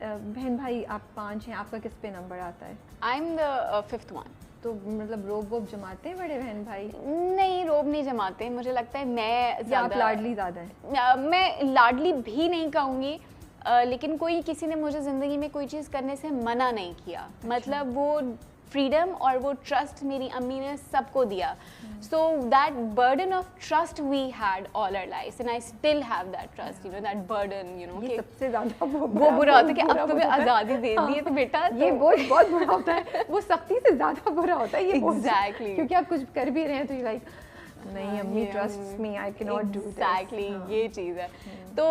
बहन भाई आप 5 हैं, आपका किस पे नंबर आता है? आई एम द 5th one. तो मतलब रोब वोब जमाते हैं बड़े बहन भाई? नहीं, रोब नहीं जमाते. मुझे लगता है मैं ज़्यादा लाडली ज़्यादा है? मैं लाडली भी नहीं कहूँगी, लेकिन कोई किसी ने मुझे ज़िंदगी में कोई चीज़ करने से मना नहीं किया. मतलब वो फ्रीडम और वो ट्रस्ट मेरी अम्मी ने सबको दिया. So that burden of trust we had all our life and I still have that trust, you know, that burden, you know. ये सबसे ज़्यादा वो बुरा होता है कि अब तुम्हें आज़ादी दे दी है तो बेटा ये बहुत बुरा होता है. वो सख्ती से ज़्यादा बुरा होता है ये. एग्जैक्टली, क्योंकि आप कुछ कर भी रहे हैं तो ये लाइक नहीं अम्मी trust me, I can not do this. Exactly, ये चीज़ है. तो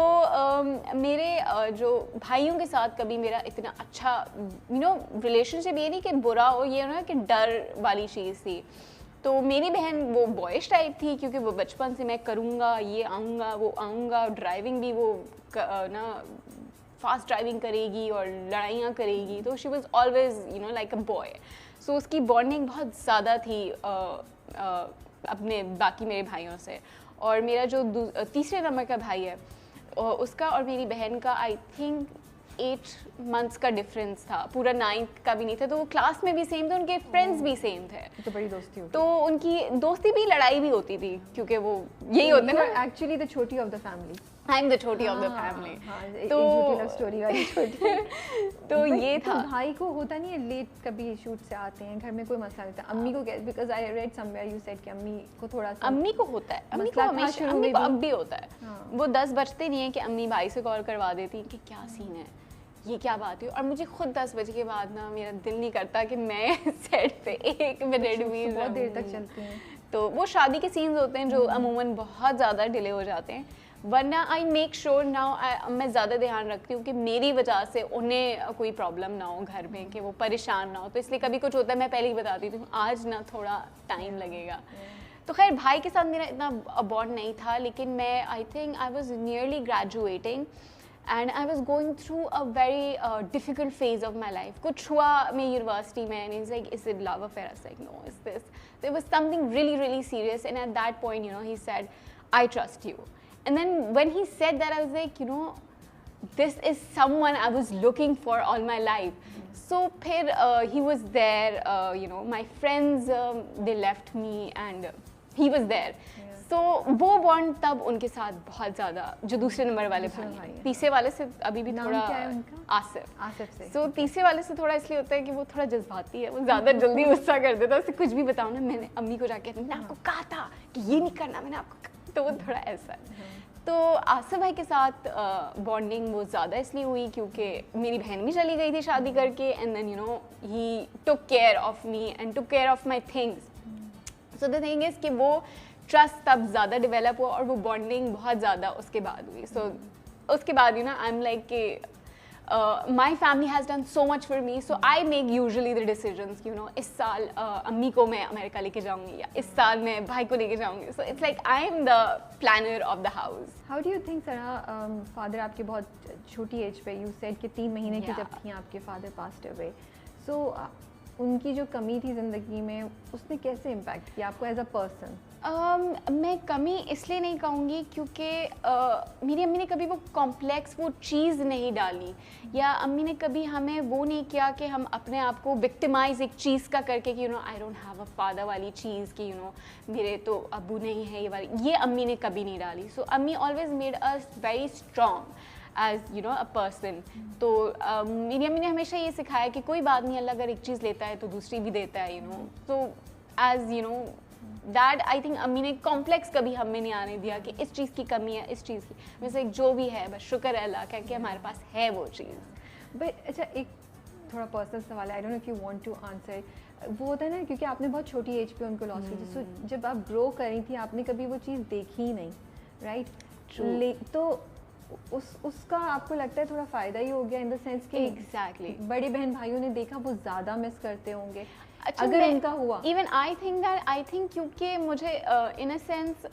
मेरे जो भाइयों के साथ कभी मेरा इतना अच्छा यू नो रिलेशनशिप ये नहीं कि बुरा हो, ये ना कि डर वाली चीज़ थी. तो मेरी बहन वो बॉयश टाइप थी क्योंकि वो बचपन से मैं करूँगा, ये आऊँगा, वो आऊँगा. ड्राइविंग भी वो ना फास्ट ड्राइविंग करेगी और लड़ाइयाँ करेगी. तो she was always you know like a boy. So उसकी बॉन्डिंग बहुत ज़्यादा थी अपने बाकी मेरे भाइयों से. और मेरा जो तीसरे नंबर का भाई है उसका और मेरी बहन का आई थिंक 8 months का डिफरेंस था. पूरा 9th का भी नहीं था. तो वो क्लास में भी सेम थे, उनके फ्रेंड्स भी सेम थे. तो बड़ी दोस्ती होती. तो उनकी दोस्ती भी लड़ाई भी होती थी क्योंकि वो यही होता है ना, एक्चुअली द छोटी of the family. I am the छोटी ऑफ द फैमिली. तो झूठी लव स्टोरी वाली छोटी. तो ये था. तो भाई को होता नहीं है लेट कभी शूट से आते हैं, घर में कोई मसला नहीं था. अम्मी को because I read somewhere you said कि अम्मी को थोड़ा सा. अम्मी को होता है, अम्मी को हमेशा, अम्मी को अब भी होता है. वो 10 बजते नहीं है कि अम्मी भाई से कॉल करवा देती कि क्या सीन है, ये क्या बात है. और मुझे खुद 10 बजे के बाद ना मेरा दिल नहीं करता कि मैं सेट पे 1 मिनट भी बहुत देर तक चलती हैं. तो वो शादी के सीन्स होते हैं जो अमूमन बहुत ज़्यादा डिले हो जाते हैं. वरना आई मेक श्योर नाउ मैं ज़्यादा ध्यान रखती हूँ कि मेरी वजह से उन्हें कोई प्रॉब्लम ना हो घर में, कि वो परेशान ना हो. तो इसलिए कभी कुछ होता है मैं पहले ही बताती हूँ आज ना थोड़ा टाइम लगेगा. तो खैर भाई के साथ मेरा इतना बॉन्ड नहीं था, लेकिन मैं I think I was nearly graduating and I was going through a very difficult phase of my life. कुछ हुआ मैं यूनिवर्सिटी में and he's like, is it love affair? I was like, no, is this? There was something really, really serious, and at that point, you know, he said, I trust you. And then when he said that, I was like, you know, this is someone I was looking for all my life. So फिर he was there, you know, my friends, they left me and he was there. तो वो bond तब उनके साथ बहुत ज़्यादा, जो दूसरे नंबर वाले भाई, तीसरे वाले से अभी भी थोड़ा, आसिफ से. तो तीसरे वाले से थोड़ा इसलिए होता है कि वो थोड़ा जज्बाती है, वो ज़्यादा जल्दी गुस्सा कर देता है. उससे कुछ भी बताओ ना, मैंने अम्मी को जाके मैंने आपको कहा था कि ये नहीं करना, मैंने आपको, तो वो थोड़ा ऐसा है. तो आसिफ भाई के साथ बॉन्डिंग वो ज़्यादा इसलिए हुई क्योंकि मेरी बहन भी चली गई थी शादी करके, and then you know he took care of me and took care of my things. So the thing is कि वो ट्रस्ट तब ज़्यादा डेवलप हुआ और वो बॉन्डिंग बहुत ज़्यादा उसके बाद हुई. सो उसके बाद you know I am like कि my family has done so much for me, so I make usually the decisions, you know, इस साल अम्मी को मैं अमेरिका लेके जाऊँगी या इस साल मैं भाई को लेके जाऊँगी. So it's like I am the planner of the house. How do you think Sara, father आपके बहुत छोटी एज पे, यू सेड कि 3 महीने की जब थी आपके फादर पास्ड अवे. सो उनकी जो कमी थी ज़िंदगी में, उसने कैसे इम्पैक्ट किया आपको एज अ पर्सन? मैं कमी इसलिए नहीं कहूँगी क्योंकि मेरी अम्मी ने कभी वो कॉम्प्लेक्स वो चीज़ नहीं डाली, या अम्मी ने कभी हमें वो नहीं किया कि हम अपने आप को विक्टिमाइज एक चीज़ का करके कि you know I don't have a father वाली चीज़, कि यू नो मेरे तो अब्बू नहीं है ये वाली, ये अम्मी ने कभी नहीं डाली. सो अम्मी always made us very strong as you know a person. तो मेरी अम्मी ने हमेशा ये सिखाया कि कोई बात नहीं, अल्लाह अगर एक चीज़ लेता है तो दूसरी भी देता है, यू नो. तो as you know that I think अम्मी ने कॉम्प्लेक्स कभी हमें नहीं आने दिया कि इस चीज़ की कमी है, इस चीज़ की. वैसे जो भी है बस शुक्र है अल्लाह का कि हमारे पास है वो चीज़. बट अच्छा, एक थोड़ा पर्सनल सवाल है, I don't know if you want to answer. वो होता है ना, क्योंकि आपने बहुत छोटी एज पे उनको लॉस की थी, सो जब आप ग्रो कर रही थी आपने कभी वो चीज़ देखी ही नहीं, राइट? तो उसका आपको लगता है थोड़ा फ़ायदा ही हो गया इन द सेंस कि एग्जैक्टली बड़े बहन भाइयों ने देखा, वो ज़्यादा मिस करते होंगे. अच्छा, अगर उनका हुआ इवन आई थिंक क्योंकि मुझे इन अ सेंस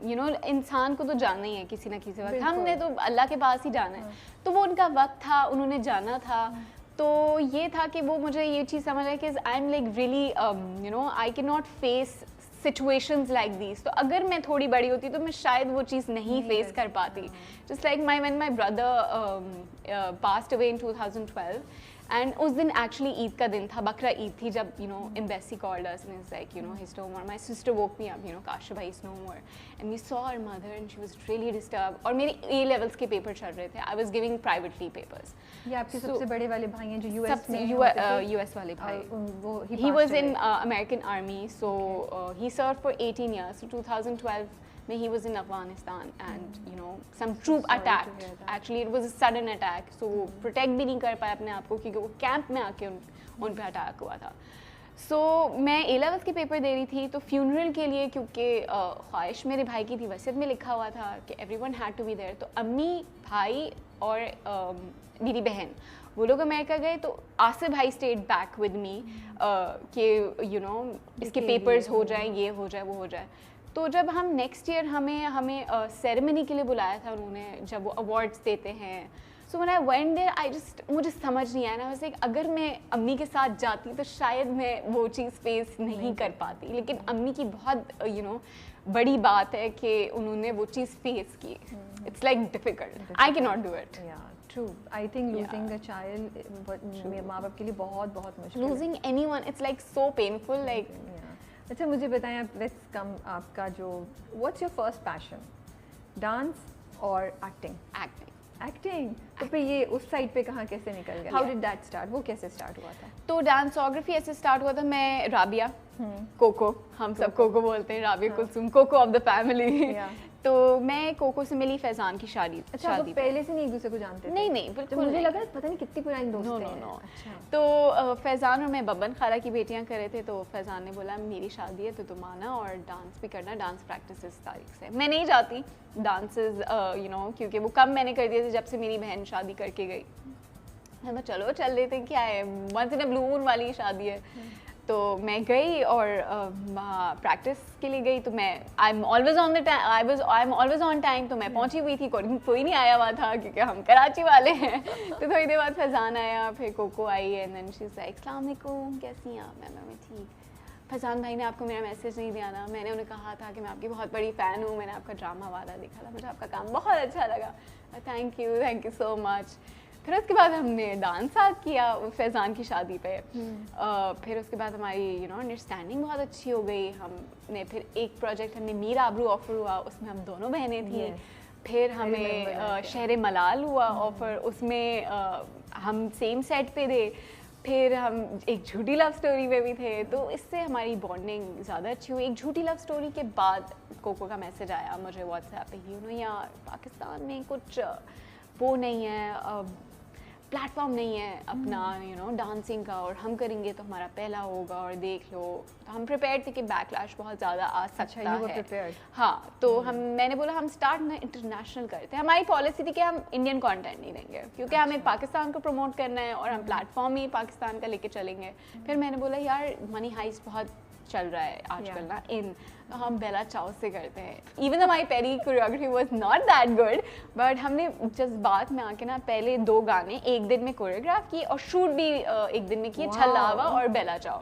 यू नो इंसान को तो जाना ही है किसी ना किसी वक्त, हमने तो अल्लाह के पास ही जाना है. तो वो उनका वक्त था, उन्होंने जाना था. तो ये था कि वो मुझे ये चीज़ समझ आए कि आई am like really you know I can not face situations like these. तो अगर मैं थोड़ी बड़ी होती तो मैं शायद वो चीज़ नहीं फेस कर पाती. Just like when my brother passed away in 2012, and उस दिन actually ईद का दिन था, बकरा ईद थी, जब embassy called us and it's like he's no more. My sister woke me up, काश भाई is no more, and we saw our mother and she was really disturbed. और मेरे A levels के पेपर चल रहे थे. I was giving privately papers. ये आपके सबसे बड़े वाले भाई हैं जो US में US वाले भाई. वो He was in American Army, so he served for 18 years. So 2012 में he was in Afghanistan, and some troop attacked. Actually it was a sudden attack, so वो protect भी नहीं कर पाए अपने आप को क्योंकि वो कैंप में आके उन पे अटैक हुआ था. So मैं A levels के पेपर दे रही थी, तो फ्यूनरल के लिए क्योंकि ख्वाहिश मेरे भाई की थी, वसीयत में लिखा हुआ था कि everyone had to be there. तो अम्मी, भाई और मेरी बहन वो लोग अमेरिका गए, तो आसिफ भाई स्टेड बैक विद मी कि इसके पेपर्स हो जाए, ये हो जाए, वो हो जाए. तो जब हम नेक्स्ट ईयर हमें सेरेमनी के लिए बुलाया था उन्होंने, जब वो अवार्ड्स देते हैं. So when I went there मुझे समझ नहीं आया ना, वैसे अगर मैं अम्मी के साथ जाती तो शायद मैं वो चीज़ फेस नहीं कर पाती. लेकिन अम्मी की बहुत बड़ी बात है कि उन्होंने वो चीज़ फेस की. It's like difficult, I can not do it. True. I think losing a child, माँ बाप के लिए बहुत बहुत मुश्किल. Losing anyone, it's like so painful. Like. अच्छा मुझे बताएं आप, let's come आपका जो what's your first passion? Dance or acting? Acting. तो फिर ये उस साइड पे कहाँ कैसे निकल गया? How did that start? वो कैसे स्टार्ट हुआ था? तो डांसोग्राफी ऐसे स्टार्ट हुआ था. मैं राबिया, कोको, हम सब कोको बोलते हैं, Rabia Kulsum, Coco of the family. तो मैं कोको से मिली फैजान की शादी. अच्छा, आप पहले से नहीं एक दूसरे को जानते थे? नहीं बिल्कुल. मुझे लगा पता नहीं कितनी पुरानी दोस्त हैं. नो. तो फैजान और मैं बब्बन खाला की बेटियां कर रहे थे, तो फैजान ने बोला मेरी शादी है तो तुम आना और डांस भी करना. डांस प्रैक्टिस इस तारीख से. मैं नहीं जाती डांसेस क्योंकि वो कम मैंने कर दिए थे जब से मेरी बहन शादी करके गई. तो चलो चल लेते हैं, क्या है, once in a blue moon वाली शादी है. तो मैं गई और प्रैक्टिस के लिए गई. तो मैं I am always on time. तो मैं पहुंची हुई थी, कोई नहीं आया हुआ था क्योंकि हम कराची वाले हैं. तो थोड़ी देर बाद फैजान आया, फिर कोको आई, and then she is like अस्सलाम वालेकुम, कैसी हैं आप? मैं ठीक. फैजान भाई ने आपको मेरा मैसेज नहीं दिया ना? मैंने उन्हें कहा था कि मैं आपकी बहुत बड़ी फ़ैन हूँ, मैंने आपका ड्रामा वाला देखा था, मुझे आपका काम बहुत अच्छा लगा. Thank you so much. फिर उसके बाद हमने डांस साथ किया फैजान की शादी पे. फिर उसके बाद हमारी अंडरस्टैंडिंग बहुत अच्छी हो गई. हमने फिर एक प्रोजेक्ट हमने मीर आबरू ऑफर हुआ, उसमें हम दोनों बहनें थी. फिर हमें शहर मलाल हुआ ऑफर, उसमें हम सेम सेट पे थे. फिर हम एक झूठी लव स्टोरी में भी थे. तो इससे हमारी बॉन्डिंग ज़्यादा अच्छी हुई. एक झूठी लव स्टोरी के बाद कोको का मैसेज आया मुझे व्हाट्सएप पे, यार पाकिस्तान में कुछ वो नहीं है, प्लेटफॉर्म नहीं है अपना डांसिंग का, और हम करेंगे तो हमारा पहला होगा, और देख लो. तो हम प्रिपेयर्ड थे कि बैकलैश बहुत ज़्यादा आ सकता है. हाँ, तो मैंने बोला हम स्टार्ट ना इंटरनेशनल करते हैं. हमारी पॉलिसी थी कि हम इंडियन कंटेंट नहीं देंगे क्योंकि हमें पाकिस्तान को प्रमोट करना है और हम प्लेटफॉर्म ही पाकिस्तान का लेके चलेंगे. फिर मैंने बोला यार मनी हाइस्ट बहुत चल रहा है आजकल ना इन, तो हम बेला चाव से करते हैं. इवन माई पहली choreography was not that good, but हमने जज्बात में आके ना पहले 2 गाने एक दिन में कोरियोग्राफ किए और शूट भी एक दिन में किए, छल्लावा और बेला चाव.